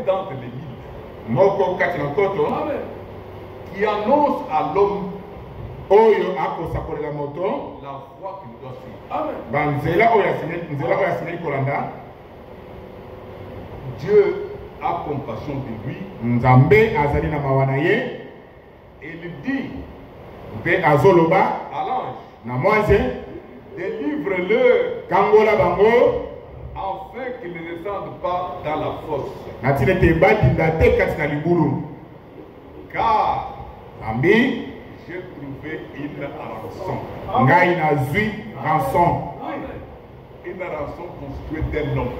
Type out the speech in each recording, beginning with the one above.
d'entre les mille qui annonce à l'homme la voie qu'il doit suivre. Dieu a compassion de lui. Et il dit à l'ange, délivre-le afin qu'il ne descende pas dans la fosse. Car j'ai trouvé une rançon. Une rançon construite d'un homme.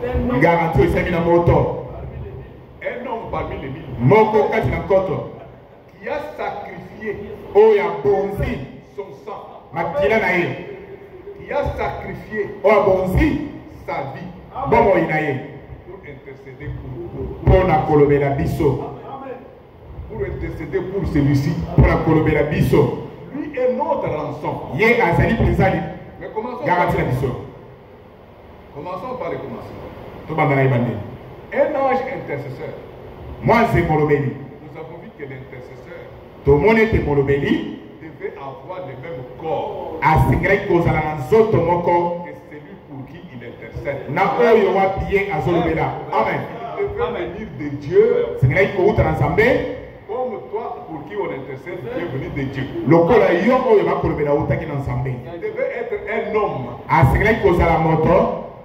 Un homme parmi les mille qui a sacrifié son sang. Qui a sacrifié sa vie pour intercéder pour intercéder pour celui-ci. Lui est notre rançon. Mais commençons par le commencement. Un ange intercesseur. Nous avons vu que l'intercesseur devait avoir le même corps que celui pour qui il intercède. Il devait venir de Dieu. Comme toi pour qui on intercède, tu es venu de Dieu. Il devait être un homme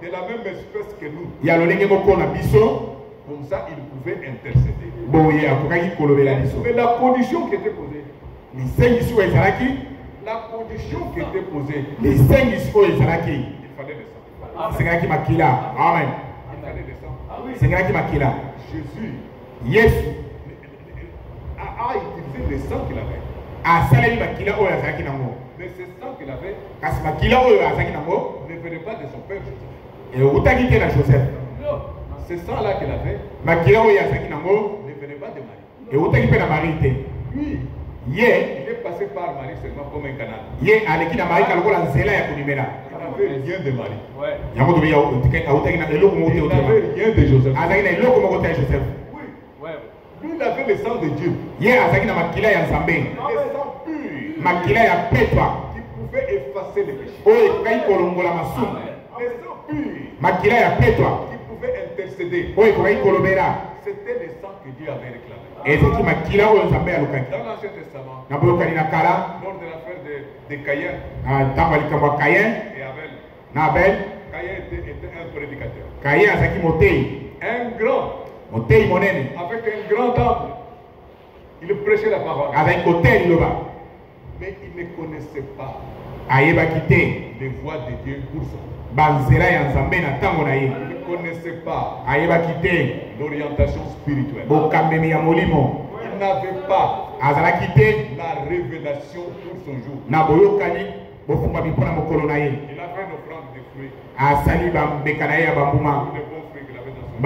de la même espèce que nous. Comme ça, il pouvait intercéder. Mais la condition qui était posée, la condition qui était posée, il fallait descendre. Amen. Il fallait descendre. Jésus a utilisé le sang qu'il avait. Mais ce sang qu'il avait ne venait pas de son père Joseph. Ce sang-là qu'il avait ne venait pas de Marie. Lui, il est passé par Marie seulement comme un canal. Il n'avait rien de Marie. Il n'avait rien de Joseph. Oui. Lui, il avait le sang de Dieu. Le sang pur qui pouvait effacer les péchés. Le sang pur qui pouvait intercéder. C'était le sang que Dieu avait réclamé. Dans l'Ancien Testament, lors de l'affaire de Caïn et Abel, Caïn était un prédicateur. Un grand, avec un grand âme. Il prêchait la parole. Mais il ne connaissait pas les voies de Dieu pour son. Il ne connaissait pas l'orientation spirituelle. Il n'avait pas la révélation pour son jour. Il a fait une offrande de fruits. Les bons fruits qu'il avait dans son jour.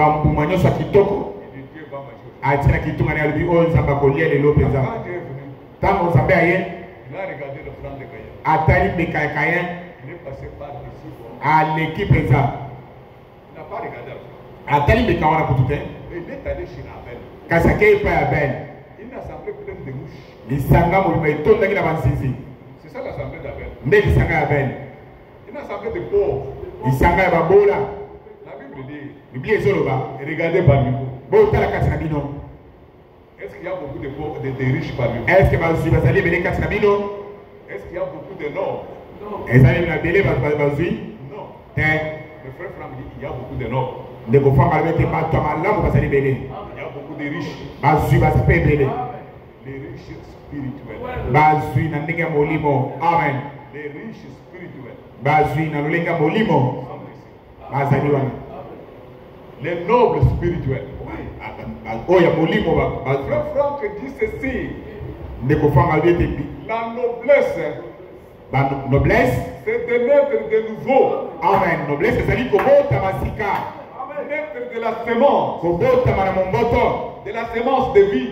Il dit Dieu va manger. Quand Dieu est venu, il a regardé l'offrande de Caïn. Il est passé par ici. Il n'a pas regardé l'offrande. Il est allé chez Abel. Une assemblée pleine de mouches. C'est ça l'assemblée d'Abel. Une assemblée de pauvres. La Bible dit, regardez parmi vous. Est-ce qu'il y a beaucoup de pauvres, de riches parmi vous? Est-ce qu'il y a beaucoup de nobles? Non. Mes frères Franck dit il y a beaucoup de nobles. Il y a beaucoup de riches. Les riches spirituels. Amen. Les riches spirituels. Les nobles spirituels. Frère Franck dit ceci. La noblesse, c'est de naître de nouveau. Amen. Noblesse, c'est naître de la semence. De la semence de vie.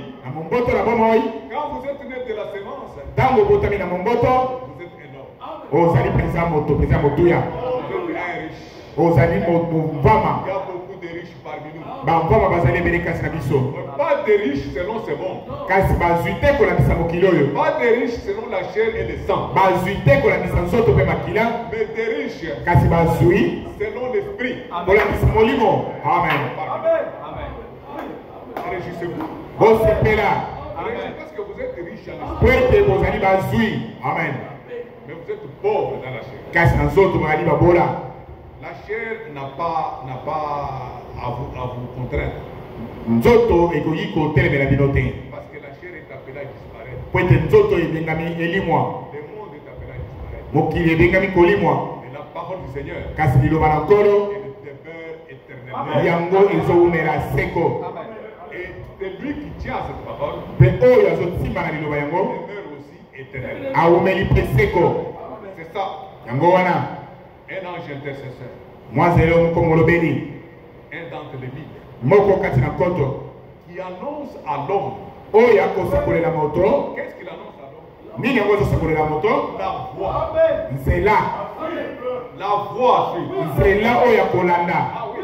Quand vous êtes né de la semence, vous êtes énorme. Vous êtes un riche. ozali Il y a muvama beaucoup de riches parmi nous. bamvama bazali ebele kasi na biso Pas de riches selon ce monde. kasi bazwi te kolakisa mokili oyo Pas de riches selon la chair et le sang. bazwi te kolakisa nzoto mpe makila Mais des riches kasi bazwi selon l'esprit. kolakisa molimo amen Réjouissez-vous. bosepela Parce que vous êtes riches en po esprit. ete bozali bazwi amen Mais vous êtes pauvres dans la chair. kasi na nzoto bazali babola La chair n'a pas à vous contraindre. nzoto ekoki kotelemela bino te Parce que la chair est appelée à disparaître. po ete nzoto ebengami elimwa Le monde est appelé à disparaître. mokili ebengami kolimwa Et la parole du Seigneur kasi liloba na nkolo elle demeure éternellement. yango ezowumela seko Et c'est lui qui tient à cette parole mpe oyo azotimba na liloba yango demeure aussi éternellement. awumeli mpe seko C'est ça. yango wana Un ange intercesseur. mwazele moko molobeli Un d'entre les mille. moko kati na nkoto Qui annonce à l'homme. oyo akosakolela moto Qu'est-ce qu'il annonce à l'homme? nini yango ezosakolela moto La voix. nzela La voix à suivre. nzela oyo ya kolanda Ah oui.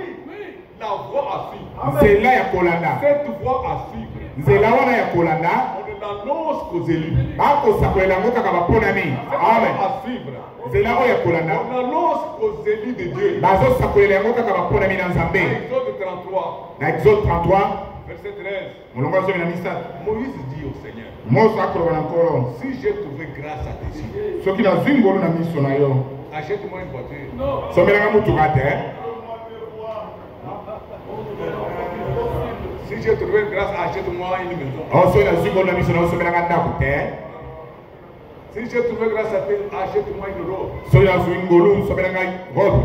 La voix à suivre. nzela ya kolanda Cette voix à suivre. nzela wana ya kolanda On ne l'annonce qu'aux élus. bakosakolela yango kaka baponami Cette amen voix à suivre. nzela oyo ya kolanda On annonce qu'aux élus de Dieu. bazosakolela yango kaka baponami na nzambe Exode 33, na exode 33 verset 13. molongo azomi na misato Moïse dit au Seigneur, mose akoloba na nkolo si j'ai trouvé grâce à tes yeux, soki nazwi ngolu na miso na yo achète-moi une voiture. somelanga motuka te Si j'ai trouvé grâce, achète-moi une maison. soki nazwi ngolu na miso na yo somelanga ndako te Si j'ai trouvé grâce à tes yeux, achète-moi une robe. soki nazwi ngolu somelanga robe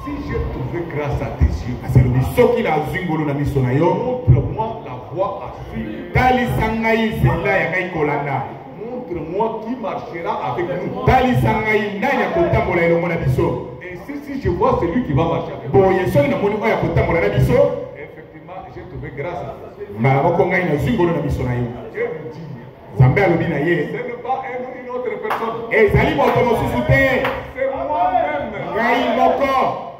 Si j'ai trouvé grâce à tes yeux, kasi elobi soki nazwi ngolu na miso na yo montre-moi la voie à suivre. talisa ngai nzela ya ngai kolanda Montre-moi qui marchera avec nous. talisa ngai nani akotambola elongo na biso Et si je vois celui qui va marcher avec nous, boye soki namoni oyo akotambola na biso effectivement, j'ai trouvé grâce à tes yeux. mbala moko ngai nazwi ngolu na miso na yo Dieu lui dit, nzambe alobi na ye ce n'est pas une autre personne. ezali moto mosusu te C'est moi-même ngai moko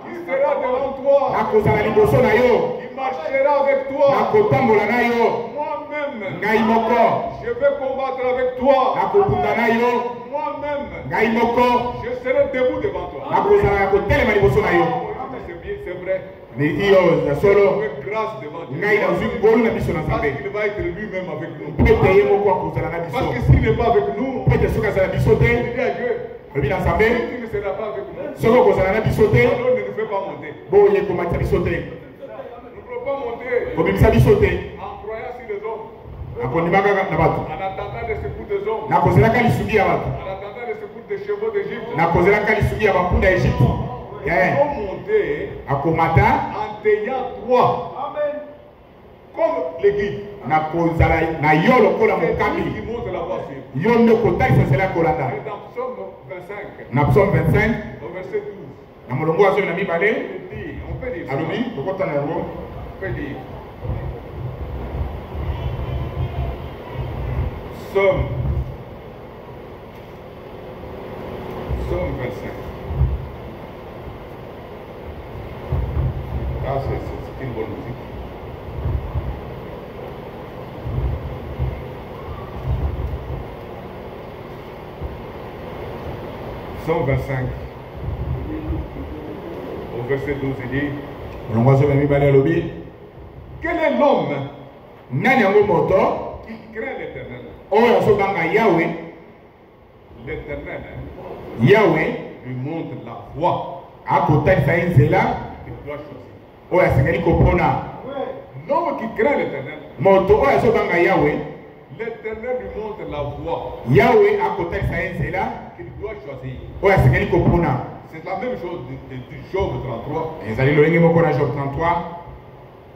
qui sera devant toi, nakozala liboso na yo qui marchera avec toi. nakotambola na yo Moi-même, ngai moko je vais combattre avec toi. nakobunda na yo Moi-même, ngai moko je serai debout devant toi. nakozala na kotelema liboso na yo C'est bien, c'est vrai. ni iyo ya solo Avec grâce devant Dieu. ngai nazwi ngolu na biso na Parce nzambe qu'il va être lui-même avec nous. mpo ete ye moko akozala na Parce que biso s'il n'est pas avec nous, mpo ete soki azala biso il te dit à Dieu, lobi na nzambe si tu ne seras pas avec nous, soki okozala na biso te alors ne nous fais pas monter. boye komatisa biso te Nous ne pouvons pas monter kobimisa biso te en croyant sur les hommes, nakondima kaka na bato en attendant les secours des hommes, nakozelaka lisuki ya bato en attendant les secours des chevaux d'Égypte. nakozelaka lisuki ya bampunda ya egypte Nous pouvons monter nakomata en t'ayant toi comme le guide. nakozala na yo lokola C'est lui mokambi qui montre la voie suivre. yo nde kotalisa nzela ya kolanda Et dans Psaume 25, na psaume 25 au verset 12, na molongo wa zomi na mibale on peut dire ça. alobi tokota na yango On peut dire. Psaume 25. Ah, c'est une bonne musique. Psaume 25. Au verset 12, il dit, molongo wa zomi na mibale alobi quel est l'homme nani yango moto qui craint l'Éternel? oyo azobanga yawe L'Éternel yawe lui montre la voie akotalisa ye nzela qu'il doit choisir. oyo asengeli kopona L'homme qui craint l'Éternel, moto oyo azobanga yawe l'Éternel lui montre la voie yawe akotalisa ye nzela qu'il doit choisir. oyo asengeli kopona C'est la même chose du Job 33, ezali lolenge moko na job 33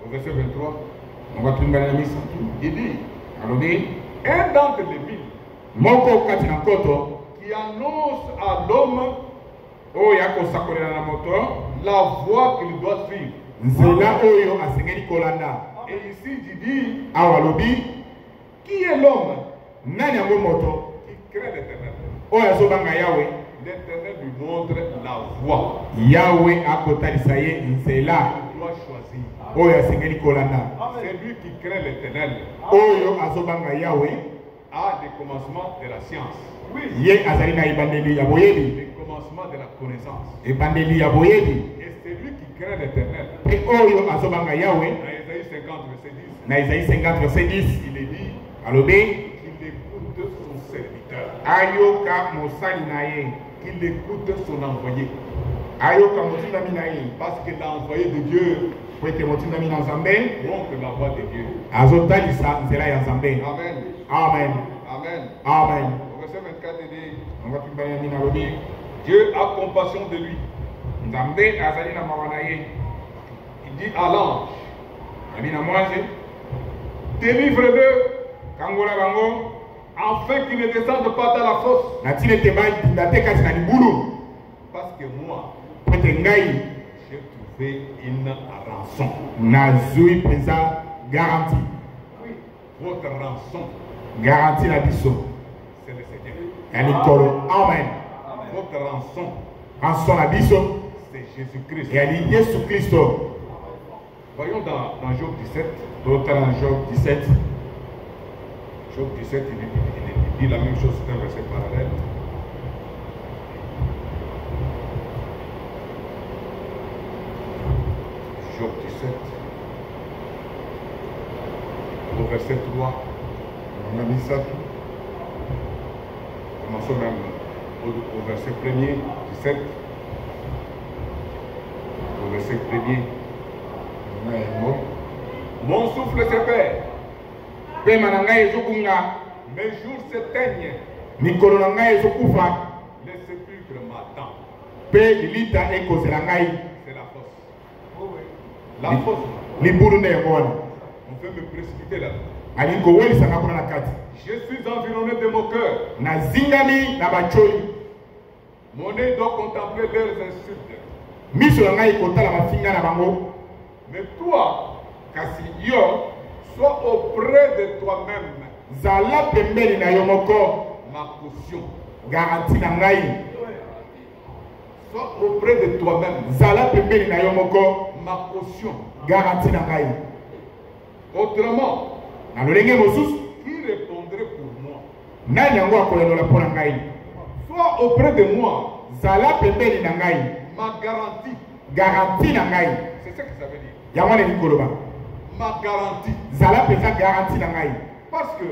au verset 23. molongo atumbana na misato Il dit, alobi un d'entre les mille moko kati na nkoto qui annonce à l'homme oyo akosakolela na moto la voie qu'il doit suivre. nzela oyo asengeli kolanda Et ici, il dit, awa alobi qui est l'homme nani yango moto qui craint l'Éternel? oyo azobanga yawe L'Éternel lui montre la voie. Yahweh akotalisa ye nzela Il doit choisir. oyo asengeli kolanda. C'est lui qui crée l'Éternel. Oyo azobanga Yahweh A des commencements de la science. ye azali na ebandeli ya boyebi, Les commencements de la connaissance. ebandeli ya boyebi. Et c'est lui qui crée l'Éternel. Pe oyo azobanga Yahweh Dans Isaïe 50, verset 10, na Isaïe 50 verset 10 il est dit alobi qu'il écoute son serviteur, ayoka mosali na ye, qu'il écoute son envoyé. ayoka motindami na ye, Parce que l'envoyé de Dieu po ete motindami na Nzambe montre la voie de Dieu. azotalisa nzela ya Nzambe. Amen. Amen. Amen. Amen. Au verset 24, il dit Ngatimbani na lobi Dieu a compassion de lui. Nzambe azali na mawa na ye. Il dit à l'ange Ami na mwasi délivre-le kangola bango afin qu'il ne descende pas dans la fosse. na tina ete bandinda te kati na libulu Parce que moi, po ete ngai j'ai trouvé une rançon. nazwi mpenza garanti. Votre rançon, Garanti na biso c'est le Seigneur. ya likolo. Amen. Votre rançon, Rançon na biso c'est Jésus-Christ. eyali Yesu Kristo. Voyons dans Job 17. Totala na Job 17 Job 17, il dit la même chose, c'est un verset parallèle. Job 17, au verset 3. na bisatu Commençons même au verset 1er, 17. Au verset 1er. na yango Mon souffle s'épère, pema na ngai ezokunga, mes jours s'éteignent, mikolo na ngai ezokufa, les sépulcres m'attendent. mpe lilita ekozela ngai. C'est la fosse. La fosse. Libulu nde yango wana On peut me précipiter là. alingi kowelisanga kuna na kati. Je suis environné de mon cœur. Nazingami na bacholi, Mon œil doit contempler leurs insultes. miso na ngai ekotala mafinga na bango. Mais toi, Kasi yo sois auprès de toi-même zala pembeni na yo moko, ma caution. garanti na ngai. Sois auprès de toi-même Zala pembeni na yo moko, ma caution. garanti na ngai. Autrement, Na lolenge mosusu qui répondrait pour moi? nani yango akoyanola mpo na ngai? Sois auprès de moi Zala pembeni na ngai, ma garantie. garanti na ngai. C'est ce que ça veut dire. Yango wana elingi koloba Ma garantie. zala mpenza garanti na ngai. Parce que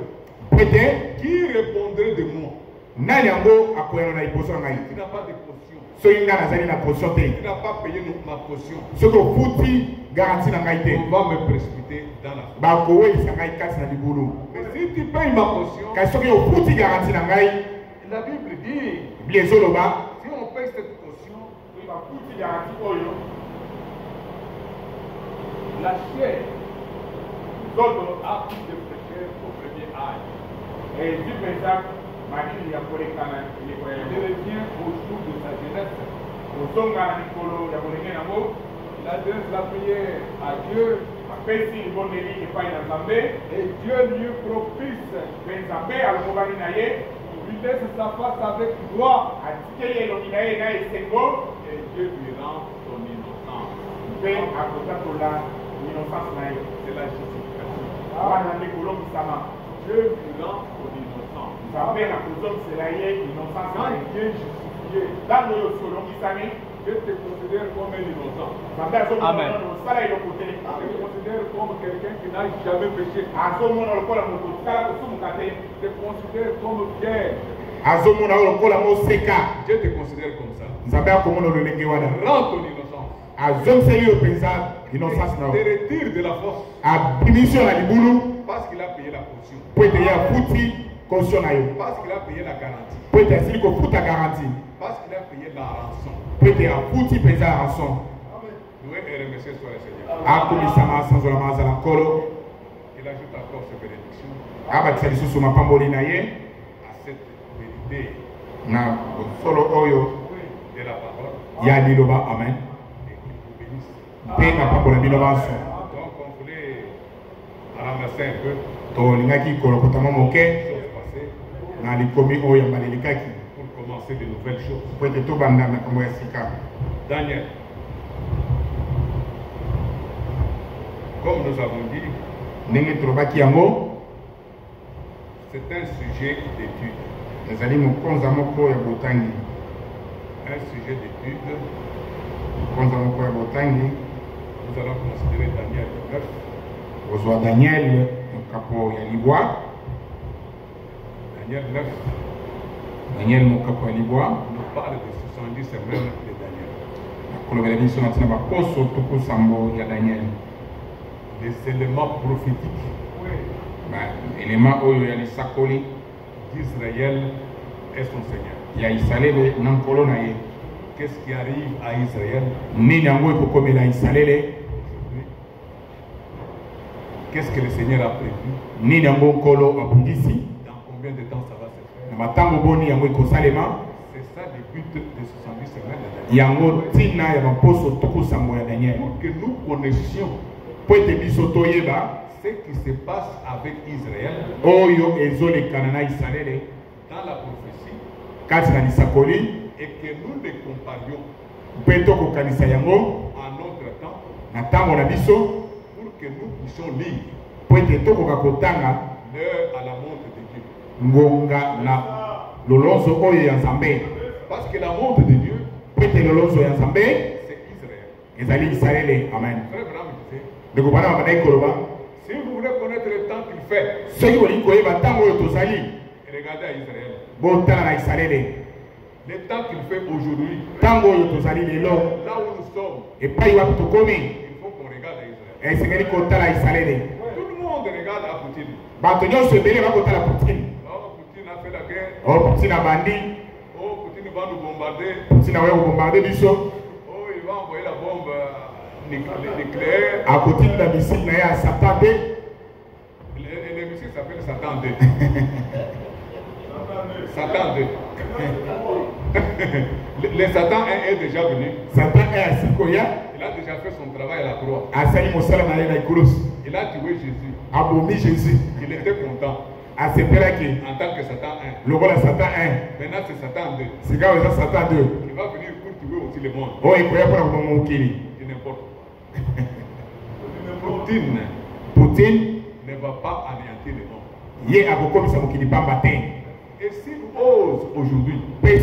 Pete qui répondrait de moi? nani yango akoyanola liboso na ngai? Tu n'as pas de caution. Soki ngai nazali na caution te, Tu n'as pas payé ma caution. soki ofuti garanti na ngai te, On va me précipiter dans la fosse. bakowelisa ngai kati na libulu. Mais si tu payes ma caution, Kasi soki ofuti garanti na ngai, la Bible dit, biblia ezoloba si on paye cette caution, bafuti garanti oyo la chair Zodo a plus de fraîcheur au premier âge. ezwi mpenza malili ya kolekana eleko ya Il revient au jour de sa jeunesse. kozonga na mikolo ya kolenge nango. Il adresse la prière à Dieu Apesi libondeli epai na Nzambe, et Dieu lui propice. mpe Nzambe alongobani na ye, Il laisse sa face avec gloire atikeli elongi na ye na esengo, et Dieu lui rend son innocence. mpe akotatola innocence na ye. C'est la justification. Wana nde kolongisama. Dieu lui rend son innocence. Nzambe akozongisela ye innocence na Quand ye. Dieu est justifié, Ntango oyo osi olongisami, Dieu te considère comme un innocent. Nzambe azomona osala eloko te. Il te considère comme quelqu'un qui n'a jamais péché. Azomona lokola moto otala kosumuka te. Il te considère comme fier. Azomona oyo lokola moseka. Dieu te considère comme ça. Nzambe akomona lolenge wana. Rends ton innocence. Azongiseli yo mpenza innocence na Te yo. retire de la force Abimisi yo na libulu, parce qu'il a payé la caution. po ete ye afuti caution na yo. Parce qu'il a payé la garantie. Po ete asili kofuta garanti. Parce qu'il a payé la rançon. Po ete afuti mpenza ya rançon. Loué et remercié soit le Seigneur. Akomisama asanzolama azala nkolo. Il ajoute encore ses bénédictions Abakisa lisusu mapamboli na ye à cette vérité na solo oyo de la parole ya liloba. Amen. et qu'il vous bénisse. Mpe kapambola bino banso. Donc on voulait ramasser un peu Tolingaki kolokota mwa moke les choses passées na likomi oyo mbala elikaki pour commencer de nouvelles choses. Daniel. Comme nous avons dit, c'est un sujet d'étude. Un sujet d'étude. Nous allons considérer Daniel 9. Daniel 9. Daniel nous parle de 70 semaines de Daniel. Les éléments prophétiques d'Israël et son Seigneur. Qu'est-ce qui arrive à Israël aujourd'hui? Qu'est-ce que le Seigneur a prévu? Dans combien de temps ça va se faire? C'est ça le but de 70 semaines de Daniel. Pour que nous connaissions ce qui se passe avec Israël dans la prophétie et que nous les comparions à notre temps pour que nous puissions lire l'heure à la montre de Dieu. Parce que la montre de Dieu, c'est Israël. Amen. Si vous voulez connaître le temps qu'il fait, regardez à Israël. Le temps qu'il fait aujourd'hui, là où nous sommes, il faut qu'on regarde à Israël. Tout le monde regarde à Poutine. Poutine a fait la guerre. Poutine va nous bombarder. Oh, il va envoyer la bombe nucléaire. Le missile s'appelle Satan 2. Satan 2. Le Satan 1 est déjà venu. Il a déjà fait son travail à la croix. Il a tué Jésus. Il était content. En tant que Satan 1. Maintenant c'est Satan 2. Il va venir pour tuer aussi le monde. C'est n'importe quoi. Poutine ne va pas anéantir le monde. Et s'il ose aujourd'hui, les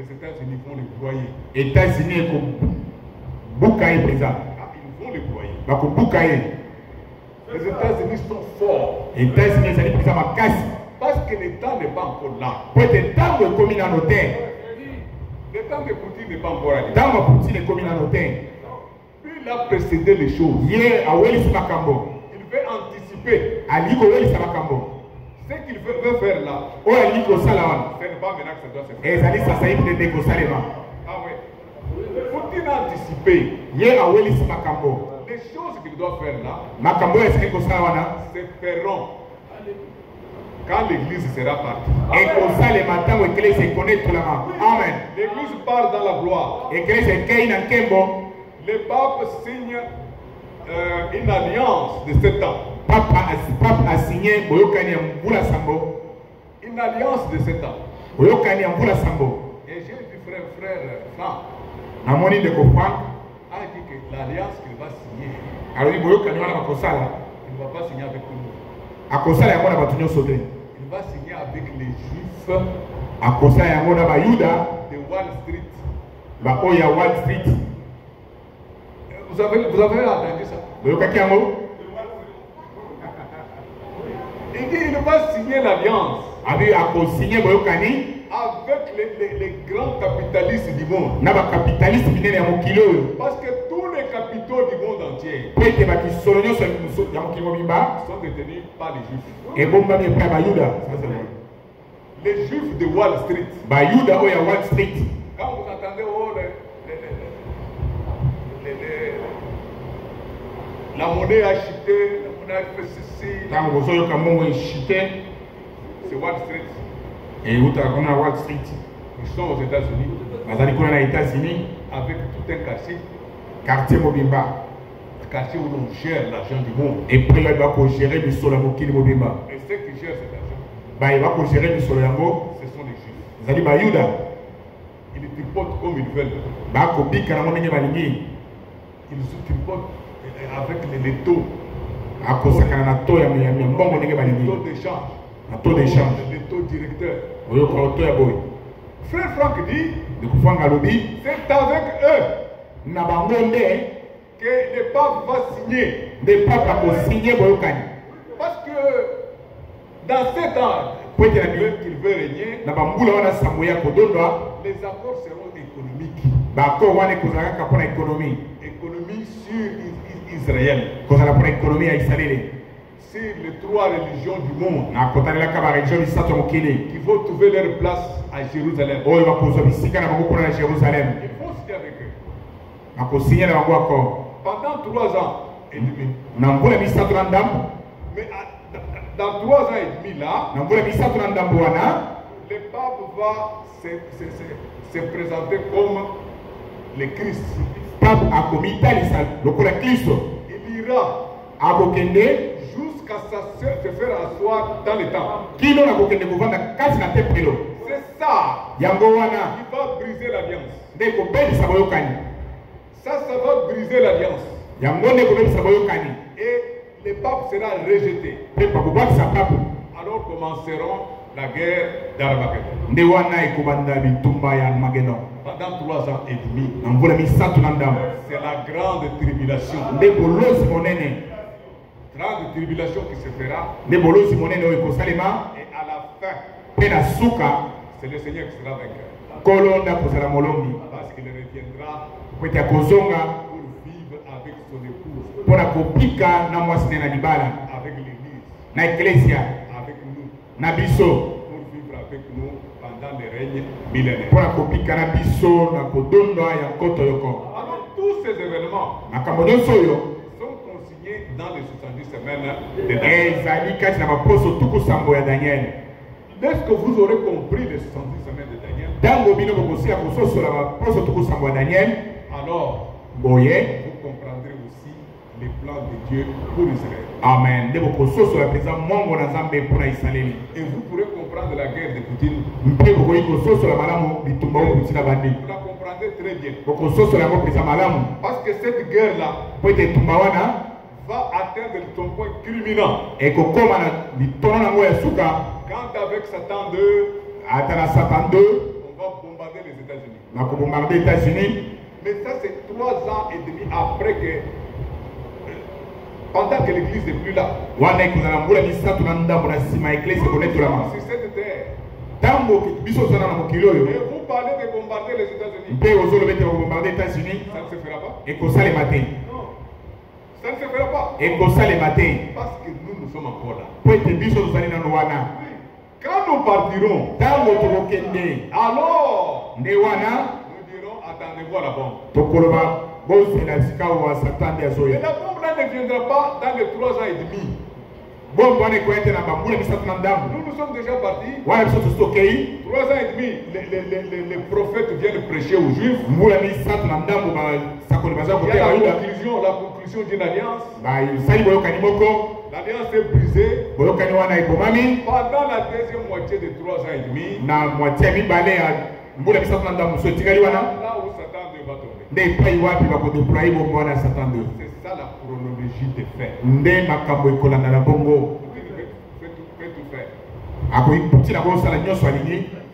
États-Unis vont le broyer. Ils vont le broyer. Les États-Unis sont forts. Parce que le temps n'est pas encore là. Le temps de Poutine n'est pas encore là. Lui, il a précédé les choses. Il veut anticiper. Ce qu'il veut faire là, ce n'est pas maintenant que ça doit se faire. Ah oui. Poutine a anticipé. Les choses qu'il doit faire là se feront quand l'église sera partie. Amen. L'église part dans la gloire. Le pape signe une alliance de 7 ans. Une alliance de 7 ans. Et j'ai vu frère Franck a dit que l'alliance qu'il va signer, il ne va pas signer avec tout le monde. Il va signer avec les Juifs de Wall Street. Vous avez entendu ça? Il dit qu'il va signer l'alliance avec les grands capitalistes du monde. Parce que tous les capitaux du monde entier sont détenus par les Juifs. Les Juifs de Wall Street. Quand vous entendez la monnaie a chuté, la monnaie a fait ceci, c'est Wall Street. Ils sont aux États-Unis avec tout un quartier où l'on gère l'argent du monde. Et ceux qui gèrent cet argent, ce sont les Juifs. Zali Bayuda. Ils tripotent comme ils veulent. Ils se tripotent avec les taux. Les taux d'échange. Les taux directeurs. Frère Franck dit, c'est avec eux que le pape va signer. Parce que dans 7 ans qu'il veut régner, les accords seront économiques. Économie sur Israël. C'est les 3 religions du monde qui vont trouver leur place à Jérusalem. Il faut signer avec eux. Pendant 3 ans et demi. Mais dans 3 ans et demi là, le pape va se présenter comme le Christ. Il ira jusqu'à se faire asseoir dans le temple. C'est ça qui va briser l'alliance. Ça va briser l'alliance. Et le pape sera rejeté. Alors commenceront la guerre d'Armageddon. Pendant 3 ans et demi, c'est la grande tribulation. Grande tribulation qui se fera. Et à la fin, c'est le Seigneur qui sera vainqueur. Parce qu'il reviendra pour vivre avec son épouse, avec l'Église, avec nous, pour vivre avec nous pendant les règnes millénaires. Alors tous ces événements sont consignés dans les 70 semaines de Daniel. Est-ce que vous aurez compris les 70 semaines de Daniel? Alors, vous comprendrez aussi les plans de Dieu pour Israël. Amen. Et vous pourrez comprendre la guerre de Poutine. Vous la comprendrez très bien. Parce que cette guerre-là va atteindre son point culminant. Quand avec Satan 2, on va bombarder les États-Unis. Mais ça, c'est 3 ans et demi après que, pendant que l'église n'est plus là. Sur cette terre. Et vous parlez de bombarder les États-Unis. Ça ne se fera pas. Non. Ça ne se fera pas. Parce que nous sommes encore là. Quand nous partirons, alors nous dirons attendez-vous à la bombe. Et la bombe là ne viendra pas dans les 3 ans et demi. Nous sommes déjà partis. 3 ans et demi, les prophètes viennent prêcher aux Juifs. Il y a la conclusion d'une alliance. L'alliance est brisée. Pendant la deuxième moitié de 3 ans et demi, là où Satan va tomber. C'est ça la chronologie des faits. Fais tout faire.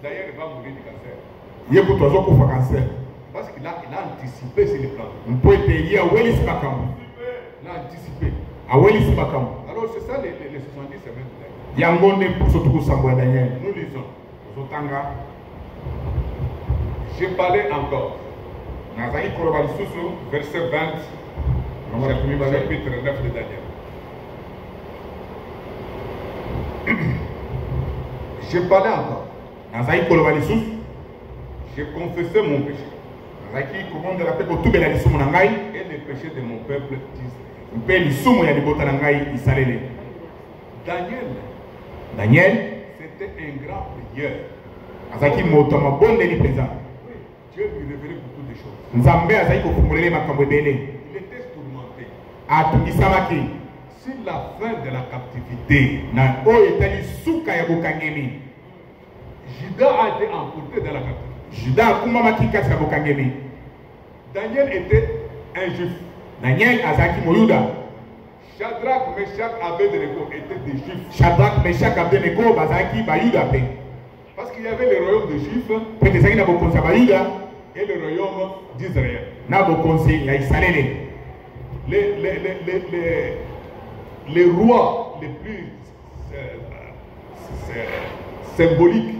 D'ailleurs, il va mourir du cancer. Parce qu'il a anticipé sur les plans. Il a anticipé. Alors c'est ça les 70 semaines de Daniel. Nous lisons. J'ai parlé encore. Verset 20, chapitre 9 de Daniel. J'ai parlé encore. J'ai confessé mon péché. Et le péché de mon peuple d'Israël. Daniel, c'était un grand prieur. Dieu lui révélait beaucoup de choses. Il était tourmenté. Sur la fin de la captivité, Judas a été emporté dans la captivité. Judas kumamaki kati na bokangemi. Daniel était un juif. Daniel azaki moyuda. Shadrach, Meshach, Abednego étaient des juifs. Shadrach, Meshach, Abednego bazaki bayuda pe. Parce qu'il y avait le royaume des juifs Peut-être na bokonza bayuda et le royaume d'Israël. Na bokonzi ya Israël. Les rois les plus symboliques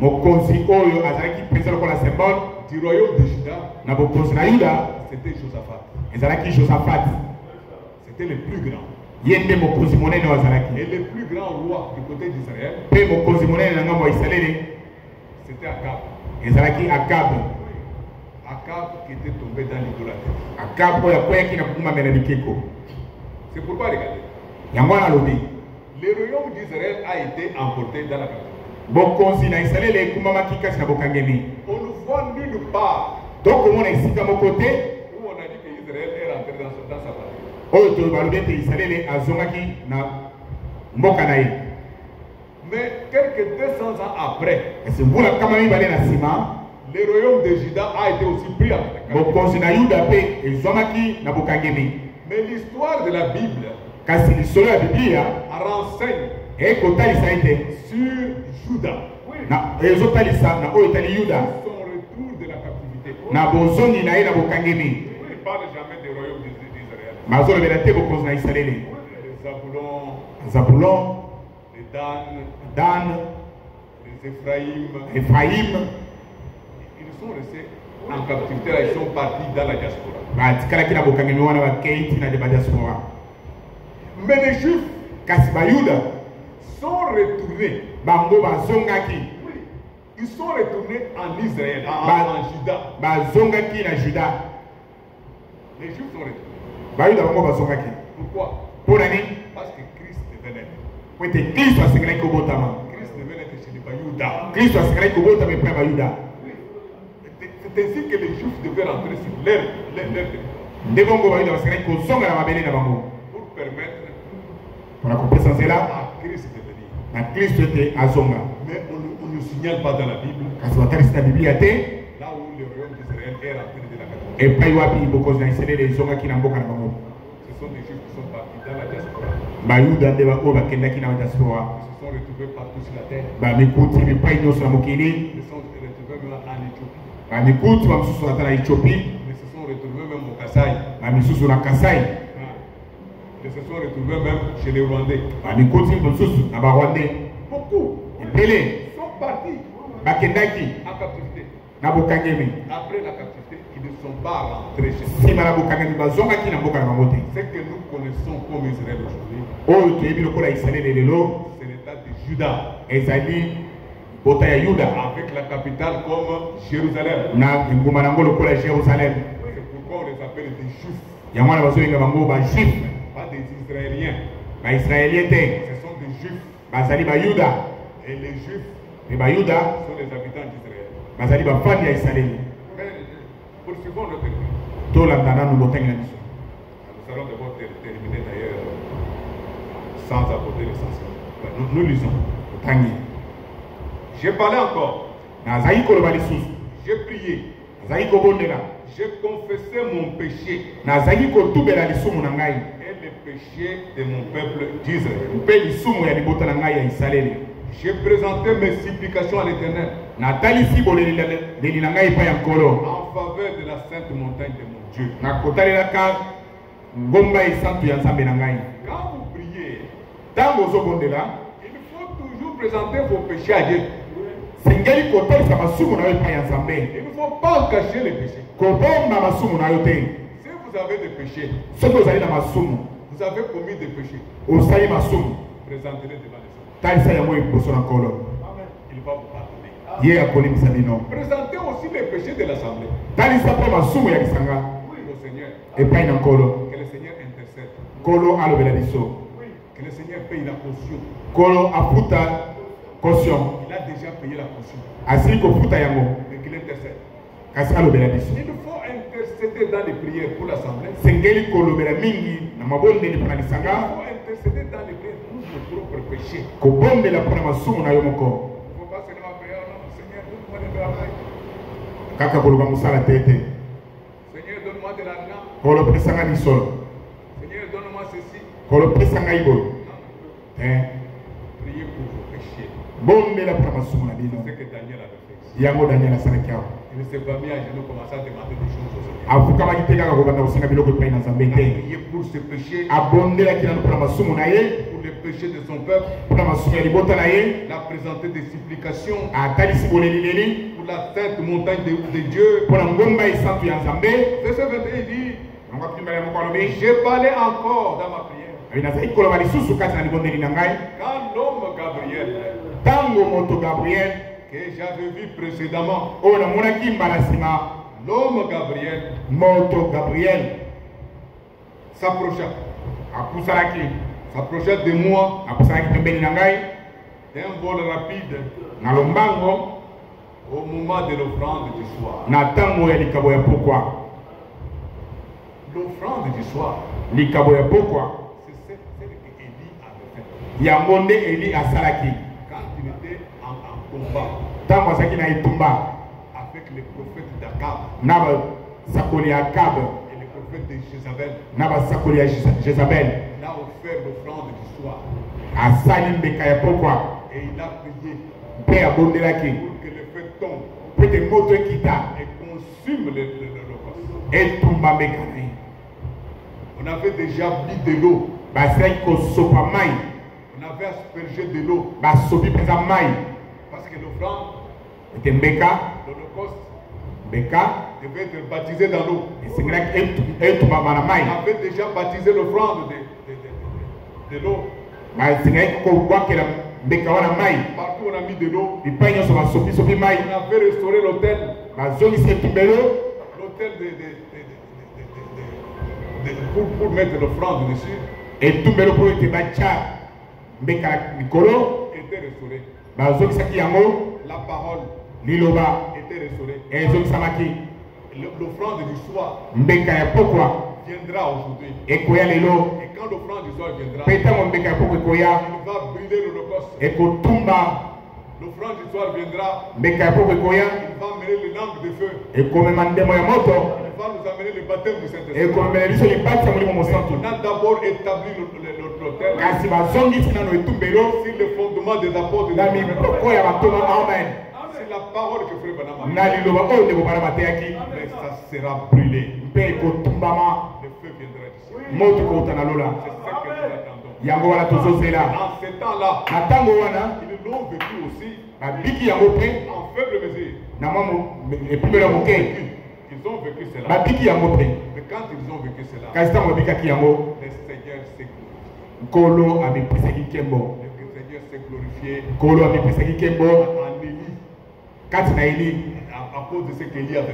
mokonzi oyo azaki pesa lokola symbole du royaume de Juda na bokonzi na Yuda c'était Josaphat. ezalaki Josaphat. C'était le plus grand. Yende mokonzi monene wazalaki. Et le plus grand roi du côté d'Israël Pe mokonzi monene na ngambo ya Israël c'était Akab. ezalaki Akab. Akab qui était tombé dans l'idolâtrie. Akab oyo akweyaki na kokuma mena bikeko. C'est pourquoi regardez. Yango wana lobi. Le royaume d'Israël a été emporté dans la captivité. Bokonzi na Israël ekumamaki kati na bokangemi. On ne voit nulle part tokomona esika moko te où on a dit que Israël est rentré dans sa patrie. oyo tolobi ete Israël azongaki na mboka na ye. Mais quelques 200 ans après, esi mbula kama mibale na nsima le royaume de Juda a été aussi pris en captivité. bokonzi na Yuda mpe ezwamaki na bokangemi. Mais l'histoire de la Bible kasi lisolo ya Biblia renseigne ekotalisa ete sur Juda, na ezotalisa na oyo etali Yuda son retour de la captivité. na bozongi na ye na bokangemi. Il ne parle jamais du royaume d'Israël. mazolobela te bokonzi na Israël. Les Zabulon, Zabulon, les Dan, Dan, les Ephraïm, Ephraim ils sont restés en captivité, là, ils sont partis dans la diaspora. batikalaki na bokangemi wana bakei ntina de badiaspora. Mais les Juifs kasi bayuda sont retournés. bango bazongaki. Ils sont retournés en Israël, en Juda. bazongaki na Juda. Les Juifs sont retournés. bayuda bango bazongaki. Pourquoi? Mpo nani? Parce que Christ devait naître. Po ete Kristo asengelaki kobotama. Christ devait naître chez les Bayuda. Kristo asengelaki kobotama epai ya bayuda. C'est ainsi que les Juifs devaient rentrer sur leur territoire. nde bongo bayuda basengelaki kozonga na mabele na bango Pour permettre mpona kopesa nzela à Christ de venir. na Kristo ete azonga. Mais on ne signale pas dans la Bible kasi batalisi na Biblia te là où le royaume d'Israël est rentré de la captivité. epai wapi bokonzi na Israele ezongaki na mboka na bango. Ce sont des Juifs qui sont partis dans la diaspora. bayuda nde oyo bakendaki na badiaspora. Ils se sont retrouvés partout sur la terre. bamikuti bipai nyonso na mokili. Ils se sont retrouvés même en Éthiopie. bamikuti bamisusu ata na Ethiopie. Ils se sont retrouvés même au Kasaï. bamisusu na Kasai. Ils se sont retrouvés même chez les Rwandais. bamikuti mosusu na barwandais. Beaucoup ebele sont partis bakendaki en captivité. na bokangemi. Après la captivité, ils ne sont pas rentrés chez eux. nsima na bokangemi bazongaki na mboka na bango te. Ce que nous connaissons comme Israël aujourd'hui, oyo toyebi lokola Israele lelo c'est l'état de Juda, ezali bota ya Yuda avec la capitale comme Jérusalem. na engumba nango lokola Jérusalem. C'est pourquoi on les appelle des Juifs, yango wana bazoyenga bango bajuif pas des Israéliens. baisraélien te Ce sont des Juifs. bazali bayuda. Et les Juifs me bayuda sont les habitants d'Israël. bazali bafandi ya Israeli. Mais poursuivons notre vie. tolanda nanu botangi na biso. Nous allons d'abord terminer d'ailleurs sans aborder l'essentiel. Nous lisons. Botangi J'ai parlé encore. nazali koloba lisusu. J'ai prié. nazali kobondela. J'ai confessé mon péché nazali kotubela lisumu na ngai et le péché de mon peuple d'Israël. mpe lisumu ya libota na ngai ya Israeli. J'ai présenté mes supplications à l'Éternel natalisi boleli na ngai epai ya nkolo en faveur de la sainte montagne de mon Dieu. nakotalelaka ngomba esantu ya nzambe na ngai. Quand vous priez, ntango ozobondela il faut toujours présenter vos péchés à Dieu. sengeli kotalisa masumu na yo epai ya nzambe. Il ne faut pas cacher les péchés. kobomba masumu na yo te. Si vous avez des péchés, soki ozali na masumu vous avez commis des péchés, osali masumu présentez-les devant les hommes. talisa yango liboso na nkolo Il va vous pardonner. ye akolimisa bino. Présentez aussi les péchés de l'assemblée talisa mpe masumu ya lisanga au Seigneur. epai na nkolo. Que le Seigneur intercède. nkolo alobela biso. Que le Seigneur paye la caution. nkolo afuta caution Il a déjà payé la caution. asili kofuta yango Mais qu'il intercède. kasi alobela biso. Il faut intercéder dans les prières pour l'assemblée. sengeli kolobela mingi na mabondeli mpo na Il lisanga. faut intercéder dans les prières pour vos propres péchés. kobondela mpo na masumu na yo moko. Il ne faut pas seulement prier, Kaka koloba musala tete. Seigneur, donne-moi de l'argent. Kolo pesanga lisolo. Seigneur, donne-moi ceci. Kolo pesanga ibo. Priez pour vos péchés. Bonne la promesse na bino. C'est ce que Daniel avait fait. Yango Daniel asala kiao. Il ne s'est pas mis à genoux, commencer à demander des choses au Seigneur. Afuka makiteka ko banda usinga biloko pe na Nzambe te. Priez pour ses péchés. Abondela kina promesse na ye. Pour les péchés de son peuple. Promesse ya libota na ye. Il a présenté des supplications. Atalisi boleli. Pour la sainte montagne de Dieu. Pour la ngomba isantu ya Nzambe. Verset 21 dit. J'ai parlé encore dans ma prière. Quand l'homme Gabriel, que j'avais vu précédemment, l'homme Gabriel s'approcha de moi d'un vol rapide au moment de l'offrande du soir. L'offrande du soir, c'est celle que Élie avait faite. Quand il était en combat avec les prophètes d'Akab et les prophètes de Jézabel, il a offert l'offrande du soir. Et il a prié pour que le feu tombe et consume l'holocauste. On avait déjà mis de l'eau. On avait aspergé de l'eau. Parce que l'offrande, l'holocauste, devait être baptisé dans l'eau. On avait déjà baptisé l'offrande de l'eau. Partout on a mis de l'eau. On avait restauré l'autel. L'autel pour mettre l'offrande dessus. Et tout le monde était restauré. La parole était restaurée. L'offrande du soir viendra aujourd'hui. Et quand l'offrande du soir viendra, il va brûler l'holocauste. L'offrande du soir viendra, il va amener les lampes de feu. Il va nous amener le baptême du Saint-Esprit. On a d'abord établi l'autel sur le fondement des apôtres. C'est la parole que Frère Branham a dit. Mais ça sera brûlé. Le feu viendra d'ici. C'est ce que nous attendons. En ce temps-là, ils l'ont vécu aussi en faible mesure. Ils ont vécu cela. Mais quand ils ont vécu cela, le Seigneur s'est glorifié. Le Seigneur s'est glorifié en Élie. À cause de ce qu'Élie avait